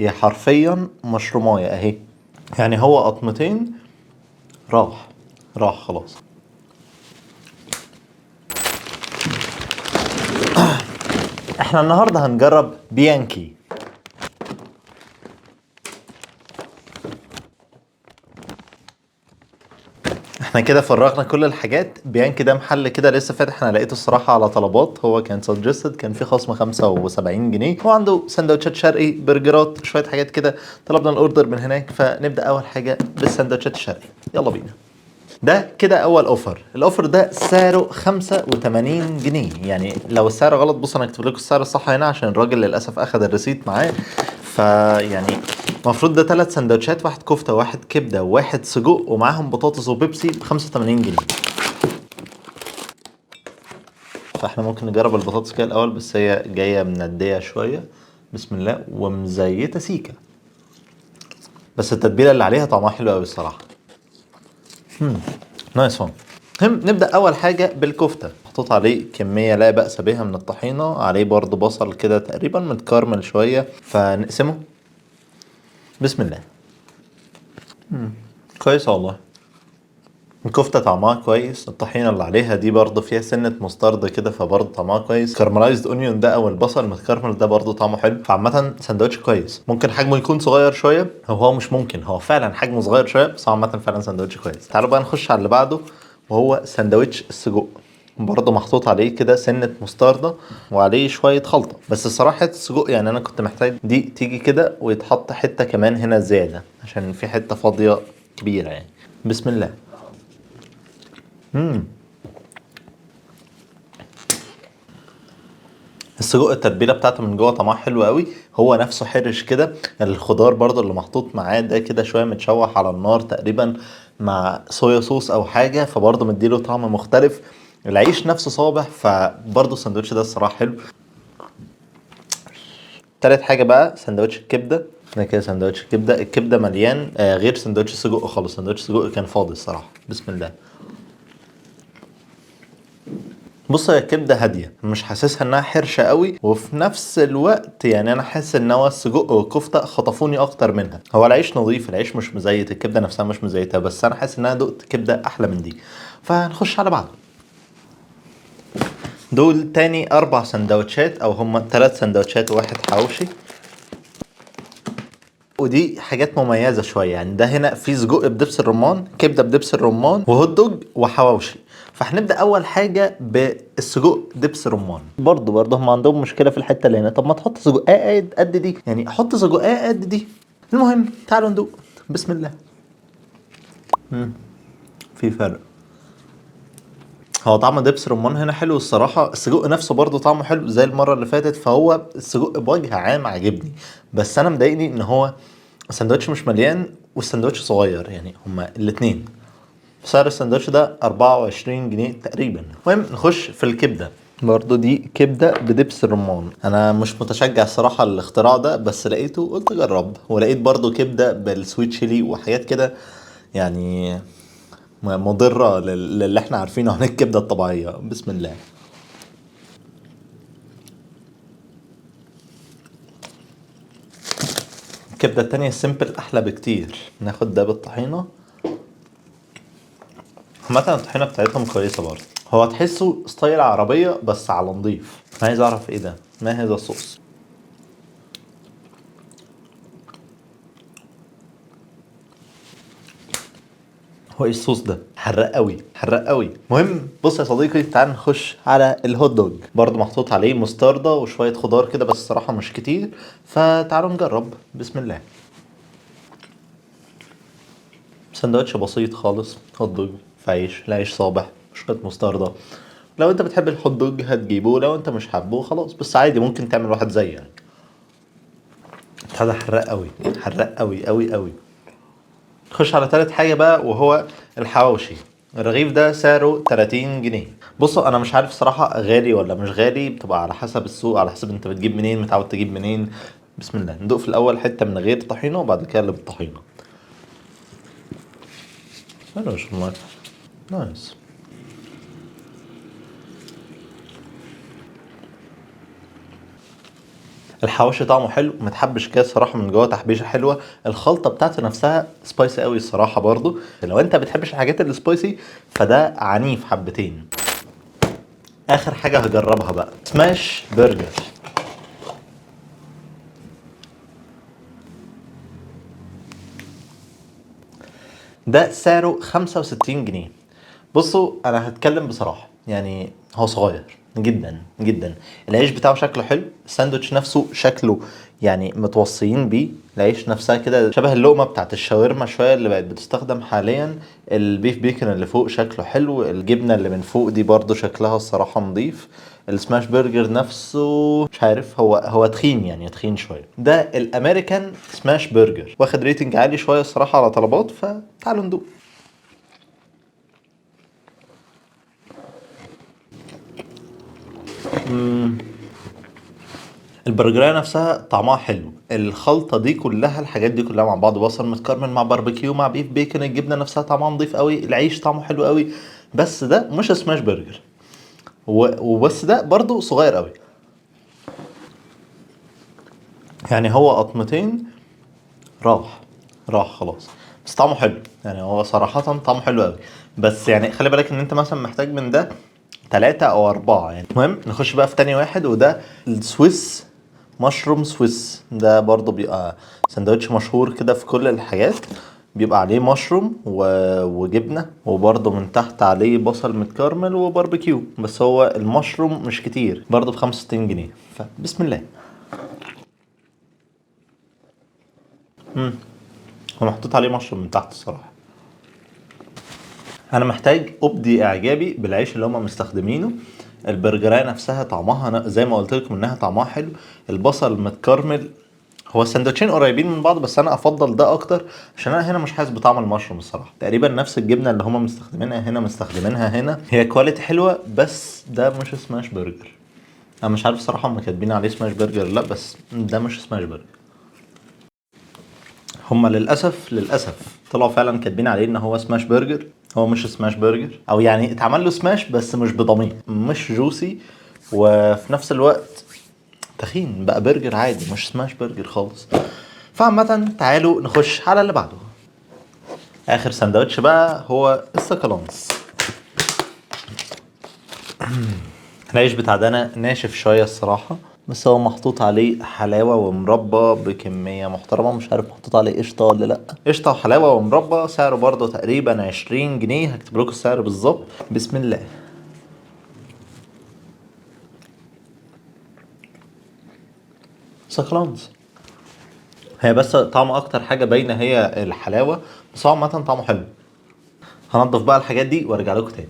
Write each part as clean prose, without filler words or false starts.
هي حرفيا مشرومايه اهي، يعني هو قطمتين راح خلاص. احنا النهارده هنجرب بيانكي. احنا كده فرغنا كل الحاجات. بيانكي ده محل كده لسه فاتح، انا لقيته الصراحه على طلبات، هو كان سجستد، كان في خصم 75 جنيه. هو عنده سندوتشات شرقي، برجرات، شويه حاجات كده. طلبنا الاوردر من هناك، فنبدا اول حاجه بالسندوتشات الشرقي. يلا بينا. ده كده اول اوفر. الاوفر ده سعره 85 جنيه، يعني لو السعر غلط بص انا هكتب لكم السعر الصح هنا عشان الراجل للاسف اخذ الريسيت معاه. فيعني المفروض ده 3 سندوتشات، واحد كفته واحد كبده وواحد سجق ومعاهم بطاطس وبيبسي ب 85 جنيه. فاحنا ممكن نجرب البطاطس كده الاول، بس هي جايه منديه شويه. بسم الله. ومزيته سيكه، بس التتبيله اللي عليها طعمها حلو قوي الصراحه. نايس وان. نبدأ أول حاجة بالكفتة. محطوط عليه كمية لا بأس بها من الطحينة، عليه برضو بصل كده تقريبا متكرمل شوية، فنقسمه. بسم الله. كويس والله. الكفتة طعمها كويس، الطحينة اللي عليها دي برضو فيها سنة مستردة كده، فبرضو طعمها كويس. كارملايزد اونيون ده او البصل المتكرمل ده برضو طعمه حلو. فعامة سندوتش كويس. ممكن حجمه يكون صغير شوية، هو مش ممكن، هو فعلا حجمه صغير شوية، بس هو عامة فعلا سندوتش كويس. تعالوا بقى نخش على اللي بعده، وهو سندوتش السجق. برضه محطوط عليه كده سنة مستردة وعليه شوية خلطة، بس الصراحة السجق يعني أنا كنت محتاج دي تيجي كده ويتحط حتة كمان هنا زيادة، عشان في حتة فاضية كبيرة يعني. بسم الله. السجق التتبيله بتاعته من جوه طعمها حلو قوي، هو نفسه حرش كده. الخضار برضه اللي محطوط معاه ده كده شويه متشوح على النار تقريبا مع صويا صوص او حاجه، فبرضه مديله طعم مختلف. العيش نفسه صابح، فبرضه السندوتش ده الصراحه حلو. تالت حاجه بقى سندوتش الكبده. ده كده سندوتش الكبده. الكبده مليان غير سندوتش السجق خالص. سندوتش السجق كان فاضي الصراحه. بسم الله. بص هي الكبده هاديه، مش حاسسها انها حرشه قوي، وفي نفس الوقت يعني انا حاسس ان هو السجق والكفته خطفوني اكتر منها. هو العيش نظيف، العيش مش مزيت، الكبده نفسها مش مزيته، بس انا حاسس ان انا دقت كبده احلى من دي. فهنخش على بعض. دول تاني 4 سندوتشات، او هما 3 سندوتشات وواحد حواوشي. ودي حاجات مميزة شوية، يعني ده هنا في سجق بدبس الرمان، كبدة بدبس الرمان، وهوت دوج وحواوشي. فهنبدأ أول حاجة بالسجق دبس الرمان. برضه هم عندهم مشكلة في الحتة اللي هنا. طب ما تحط سجقاية قد دي، يعني حط سجقاية قد دي. المهم تعالوا ندوق. بسم الله. في فرق. هو طعم دبس رمان هنا حلو الصراحة. السجق نفسه برضه طعمه حلو زي المرة اللي فاتت، فهو السجق بوجه عام عاجبني. بس أنا مضايقني إن هو السندوتش مش مليان والسندوتش صغير، يعني هما الاتنين. سعر السندوتش ده 24 جنيه تقريبا. المهم نخش في الكبدة. برضو دي كبدة بدبس الرمان. انا مش متشجع الصراحة الاختراع ده، بس لقيته قلت اجرب. ولقيت برضو كبدة بالسويت شيلي وحاجات كده، يعني مضرة للي احنا عارفينه عن الكبدة الطبيعية. بسم الله. الكبدة التانية السيمبل احلى بكتير. ناخد ده بالطحينة. عامة الطحينة بتاعتهم كويسة برضه. هو تحسه ستايل عربية بس على نضيف. عايز اعرف ايه ده، ما هذا الصوص؟ هو ايه الصوص ده؟ حراق قوي حراق قوي. مهم بص يا صديقي، تعال نخش على الهوت دوج. برضه محطوط عليه مستردة وشوية خضار كده، بس الصراحة مش كتير. فتعالوا نجرب. بسم الله. سندوتش بسيط خالص، هوت دوج في عيش، العيش صابح، شوية مستردة. لو انت بتحب الهوت دوج هتجيبه، لو انت مش حابه خلاص، بس عادي ممكن تعمل واحد زي يعني. هذا حراق قوي، حراق قوي قوي قوي. نخش على تالت حاجة بقى، وهو الحواوشي. الرغيف ده سعره 30 جنيه. بصوا انا مش عارف صراحة غالي ولا مش غالي، بتبقى على حسب السوق، على حسب انت بتجيب منين، متعود تجيب منين. بسم الله. ندوق في الاول حتة من غير طحينة وبعد كده اللي بالطحينة. حلو والله. نايس. الحواوشي طعمه حلو، متحبش كده الصراحه من جوه تحبيشه حلوه. الخلطه بتاعته نفسها سبايسي قوي الصراحه برضو. لو انت بتحبش الحاجات السبايسي فده عنيف حبتين. اخر حاجه هجربها بقى سماش برجر. ده سعره 65 جنيه. بصوا انا هتكلم بصراحه، يعني هو صغير جدا جدا. العيش بتاعه شكله حلو، الساندوتش نفسه شكله يعني متوصيين بيه. العيش نفسها كده شبه اللقمه بتاعت الشاورما شويه اللي بقت بتستخدم حاليا. البيف بيكن اللي فوق شكله حلو، الجبنه اللي من فوق دي برضو شكلها الصراحه نظيف. السماش برجر نفسه مش عارف، هو تخين، يعني تخين شويه. ده الامريكان سماش برجر، واخد ريتنج عالي شويه الصراحه على طلبات، فتعالوا ندوق. البرجرايه نفسها طعمها حلو، الخلطه دي كلها، الحاجات دي كلها مع بعض، بصل متكرمل مع باربيكيو مع بيف بيكن، الجبنه نفسها طعمها نضيف قوي، العيش طعمه حلو قوي. بس ده مش سماش برجر. وبس ده برضو صغير قوي. يعني هو قطمتين راح خلاص. بس طعمه حلو، يعني هو صراحة طعمه حلو قوي. بس يعني خلي بالك ان انت مثلا محتاج من ده 3 او 4 يعني. المهم نخش بقى في تاني واحد، وده السويس مشروم سويس. ده برضو بيبقى سندوتش مشهور كده في كل الحاجات. بيبقى عليه مشروم وجبنة، وبرضو من تحت عليه بصل متكرمل وباربيكيو. بس هو المشروم مش كتير، برضو ب65 جنيه. فبسم الله. هو محطوط عليه مشروم من تحت الصراحة. انا محتاج ابدي اعجابي بالعيش اللي هم مستخدمينه. البرجرايه نفسها طعمها زي ما قلت لكم انها طعمها حلو. البصل متكرمل. هو السندوتشين قريبين من بعض، بس انا افضل ده اكتر عشان انا هنا مش حاسس بطعم المشروم الصراحه. تقريبا نفس الجبنه اللي هم مستخدمينها هنا مستخدمينها هنا، هي كواليتي حلوه. بس ده مش سماش برجر. انا مش عارف الصراحه هم كاتبين عليه سماش برجر لا، بس ده مش سماش برجر. هما للاسف طلعوا فعلا كاتبين عليه ان هو سماش برجر. هو مش سماش برجر، او يعني اتعمل له سماش بس مش بضمير، مش جوسي. وفي نفس الوقت تخين بقى، برجر عادي مش سماش برجر خالص. فعامة تعالوا نخش على اللي بعده. اخر سندوتش بقى هو السكالانس. العيش بتاع ده ناشف شوية الصراحة، بس هو محطوط عليه حلاوة ومربى بكمية محترمة. مش عارف محطوط عليه قشطة ولا لأ. قشطة وحلاوة ومربى، سعره برضه تقريبا 20 جنيه. هكتب لكم السعر بالظبط. بسم الله. سكالانس. هي بس طعم اكتر حاجة باينة هي الحلاوة، بس هو عامة طعمه حلو. هنضف بقى الحاجات دي وارجع لكم تاني.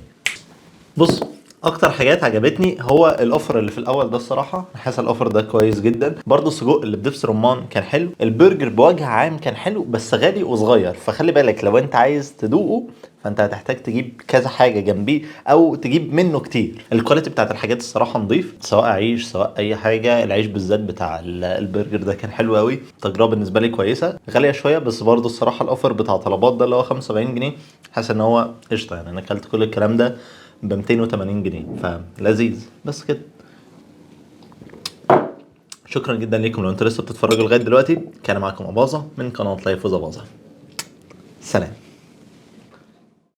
بص، اكتر حاجات عجبتني هو الاوفر اللي في الاول ده الصراحه. حاسس الاوفر ده كويس جدا. برضو السجق اللي بدبس رمان كان حلو. البرجر بوجه عام كان حلو بس غالي وصغير، فخلي بالك لو انت عايز تدوقه فانت هتحتاج تجيب كذا حاجه جنبيه او تجيب منه كتير. الكواليتي بتاعت الحاجات الصراحه نظيف، سواء عيش سواء اي حاجه. العيش بالذات بتاع البرجر ده كان حلو قوي. تجربه بالنسبه لي كويسه، غاليه شويه بس برضو الصراحه الاوفر بتاع طلبات ده اللي هو 75 جنيه، حاسس ان هو قشطه. يعني انا اكلت كل الكلام ده ب 280 جنيه، فلذيذ بس كده. شكرا جدا ليكم لو انتوا لسه بتتفرجوا لغايه دلوقتي. كان معاكم اباظه من قناه لايف وزباظه. سلام.